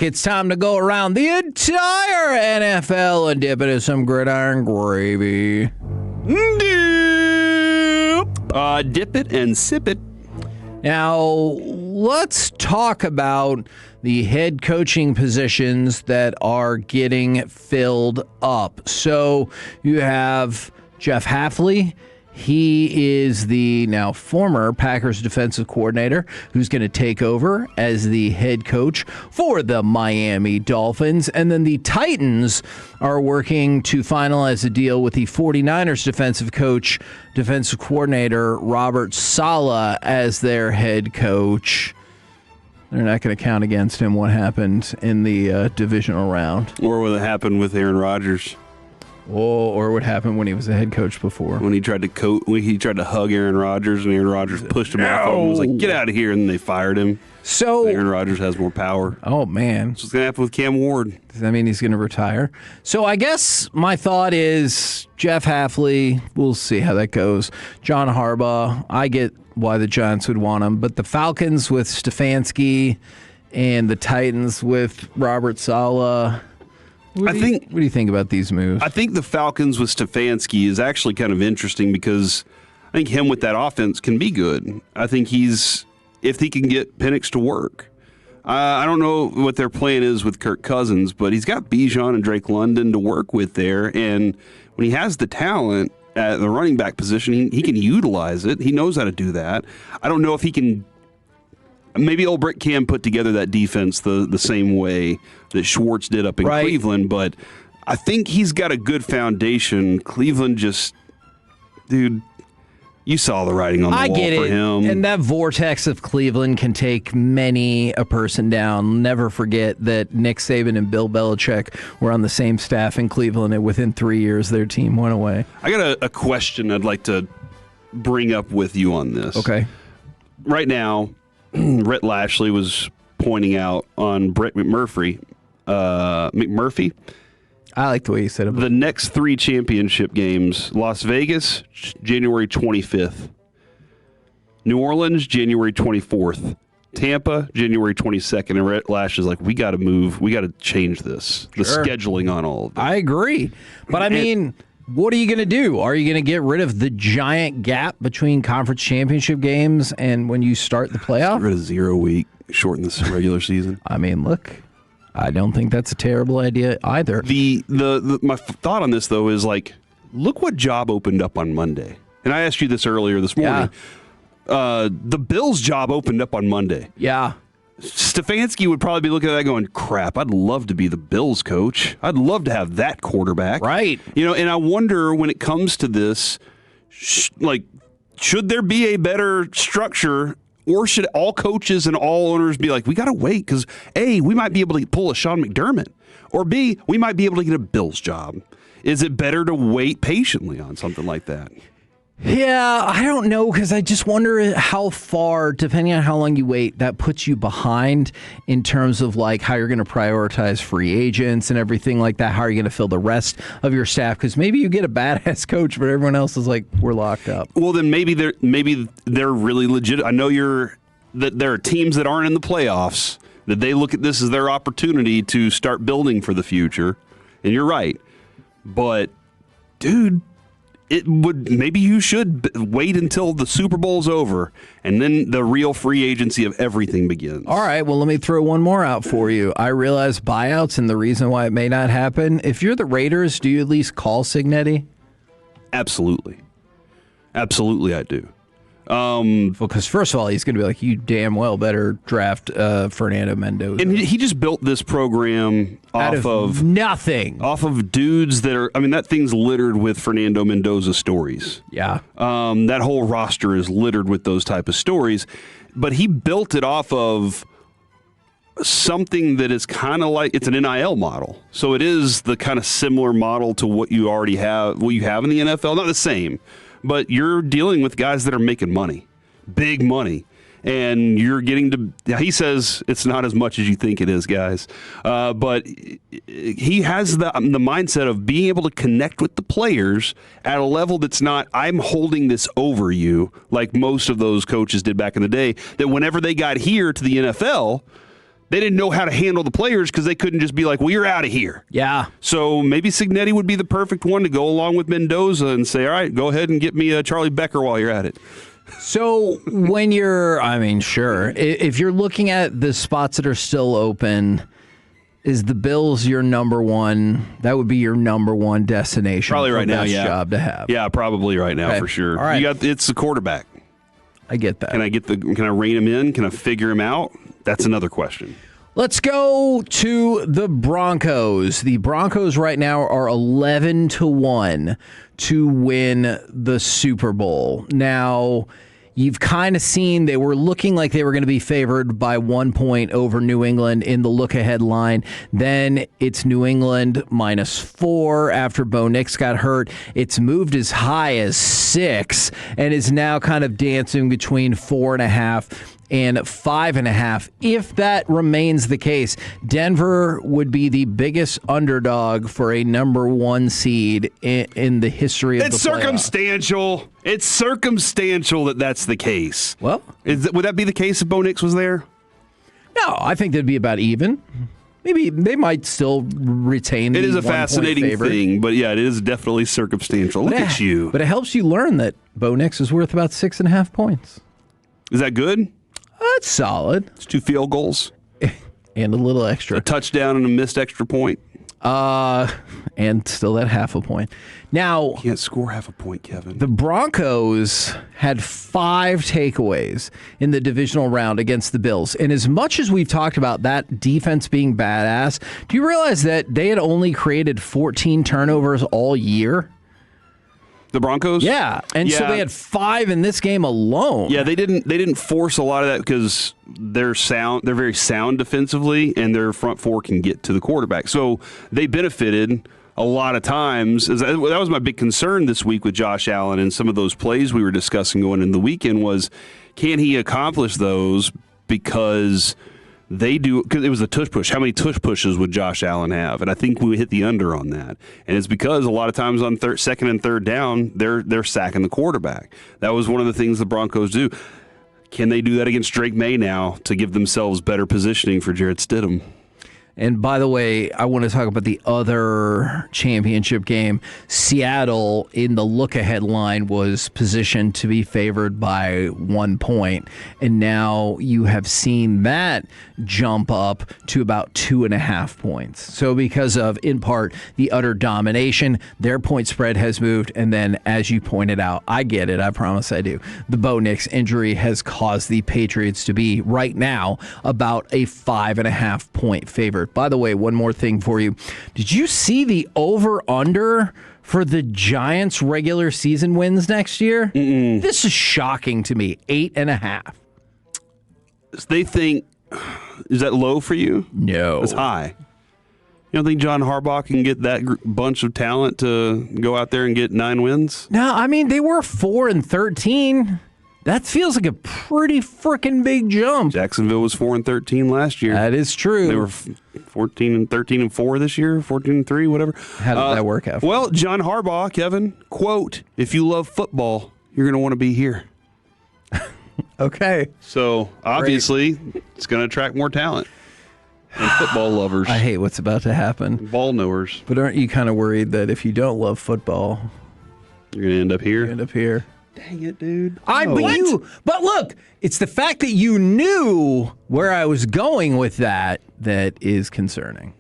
It's time to go around the entire NFL and dip it in some gridiron gravy. Dip it and sip it. Now, let's talk about the head coaching positions that are getting filled up. So you have Jeff Halfley. He is the now former Packers defensive coordinator who's going to take over as the head coach for the Miami Dolphins. And then the Titans are working to finalize a deal with the 49ers defensive coordinator, Robert Saleh, as their head coach. They're not going to count against him what happened in the divisional round. Or what happened with Aaron Rodgers. Or what happened when he was a head coach before. When he tried to hug Aaron Rodgers, and Aaron Rodgers pushed him off and was like, "Get out of here," and then they fired him. So Aaron Rodgers has more power. Oh, man. That's what's going to happen with Cam Ward. Does that mean he's going to retire? So I guess my thought is Jeff Halfley, we'll see how that goes. John Harbaugh, I get why the Giants would want him, but the Falcons with Stefanski and the Titans with Robert Saleh. What do you think about these moves? I think the Falcons with Stefanski is actually kind of interesting because I think him with that offense can be good. I think if he can get Penix to work. I don't know what their plan is with Kirk Cousins, but he's got Bijan and Drake London to work with there. And when he has the talent at the running back position, he can utilize it. He knows how to do that. I don't know if he can. Maybe old Britt can put together that defense the same way that Schwartz did up in Cleveland, but I think he's got a good foundation. Cleveland just, dude, you saw the writing on the wall for him. And that vortex of Cleveland can take many a person down. Never forget that Nick Saban and Bill Belichick were on the same staff in Cleveland, and within 3 years, their team went away. I got a question I'd like to bring up with you on this. Okay. Right now, Rhett Lashley was pointing out on Brett McMurphy. I like the way you said it. The next 3 championship games: Las Vegas, January 25th; New Orleans, January 24th; Tampa, January 22nd. And Rhett Lashley's like, we got to move. We got to change this. The scheduling on all of this. I agree. But I mean, what are you going to do? Are you going to get rid of the giant gap between conference championship games and when you start the playoff? Get rid of 0 week, shorten this regular season. I mean, look, I don't think that's a terrible idea either. My thought on this, though, is like, look what job opened up on Monday. And I asked you this earlier this morning. Yeah. The Bills' job opened up on Monday. Yeah. Stefanski would probably be looking at that going, crap, I'd love to be the Bills coach. I'd love to have that quarterback. Right. And I wonder when it comes to this, should there be a better structure, or should all coaches and all owners be like, we got to wait because A, we might be able to pull a Sean McDermott, or B, we might be able to get a Bills job. Is it better to wait patiently on something like that? Yeah, I don't know, because I just wonder how far, depending on how long you wait, that puts you behind in terms of like how you're going to prioritize free agents and everything like that. How are you going to fill the rest of your staff? Because maybe you get a badass coach, but everyone else is like, we're locked up. Well, then maybe they're really legit. I know that there are teams that aren't in the playoffs that they look at this as their opportunity to start building for the future, and you're right. But, dude, maybe you should wait until the Super Bowl's over, and then the real free agency of everything begins. All right, well, let me throw one more out for you. I realize buyouts and the reason why it may not happen. If you're the Raiders, do you at least call Cignetti? Absolutely. Absolutely, I do. Because first of all, he's going to be like, you damn well better draft Fernando Mendoza. And he just built this program off of nothing. Off of dudes that are, that thing's littered with Fernando Mendoza stories. Yeah. That whole roster is littered with those type of stories. But he built it off of something that is kind of like, it's an NIL model. So it is the kind of similar model to what you already have, what you have in the NFL. Not the same. But you're dealing with guys that are making money, big money, and you're getting to, he says it's not as much as you think it is, guys. But he has the mindset of being able to connect with the players at a level that's not, I'm holding this over you, like most of those coaches did back in the day, that whenever they got here to the NFL, they didn't know how to handle the players because they couldn't just be like, well, you're out of here. Yeah. So maybe Cignetti would be the perfect one to go along with Mendoza and say, all right, go ahead and get me Charlie Becker while you're at it. So when you're, sure, if you're looking at the spots that are still open, is the Bills your number one? That would be your number one destination. Probably right now, yeah. Job to have. Yeah, probably right now for sure. All right. It's the quarterback. I get that. Can I rein him in? Can I figure him out? That's another question. Let's go to the Broncos. The Broncos right now are 11-1 to win the Super Bowl. Now, you've kind of seen they were looking like they were going to be favored by 1 point over New England in the look-ahead line. Then it's New England -4 after Bo Nix got hurt. It's moved as high as 6 and is now kind of dancing between 4.5 and 5.5. If that remains the case, Denver would be the biggest underdog for a number 1 seed in the history of the playoffs. It's circumstantial. It's circumstantial that that's the case. Well, would that be the case if Bo Nix was there? No, I think they'd be about even. Maybe they might still retain the 1 point favorite. It is a fascinating thing, but yeah, it is definitely circumstantial. Look at you. But it helps you learn that Bo Nix is worth about 6.5 points. Is that good? That's solid. It's 2 field goals. And a little extra. A touchdown and a missed extra point. And still that 0.5 point. Now, can't score 0.5 point, Kevin. The Broncos had 5 takeaways in the divisional round against the Bills. And as much as we've talked about that defense being badass, do you realize that they had only created 14 turnovers all year? The Broncos? Yeah. And so they had 5 in this game alone. Yeah, they didn't force a lot of that because they're very sound defensively, and their front four can get to the quarterback. So they benefited a lot of times. That was my big concern this week with Josh Allen and some of those plays we were discussing going into the weekend was, can he accomplish those? Because it was a tush push. How many tush pushes would Josh Allen have? And I think we hit the under on that. And it's because a lot of times on second and third down, they're sacking the quarterback. That was one of the things the Broncos do. Can they do that against Drake May now to give themselves better positioning for Jarrett Stidham? And by the way, I want to talk about the other championship game. Seattle, in the look-ahead line, was positioned to be favored by 1 point. And now you have seen that jump up to about 2.5 points. So because of, in part, the utter domination, their point spread has moved. And then, as you pointed out, I get it, I promise I do, the Bo Nix injury has caused the Patriots to be, right now, about a 5.5 point favorite. By the way, one more thing for you. Did you see the over-under for the Giants' regular season wins next year? Mm-mm. This is shocking to me. 8.5. They think, is that low for you? No. It's high. You don't think John Harbaugh can get that bunch of talent to go out there and get 9 wins? No, I mean, they were 4-13. That feels like a pretty freaking big jump. Jacksonville was 4-13 last year. That is true. They were 14-13-4 this year, 14-3, whatever. How did that work out? Well, John Harbaugh, Kevin, quote, if you love football, you're going to want to be here. Okay. So, obviously, it's going to attract more talent and football lovers. I hate what's about to happen. Ball knowers. But aren't you kind of worried that if you don't love football, you're going to end up here? You end up here. Dang it, dude. But look, it's the fact that you knew where I was going with that is concerning.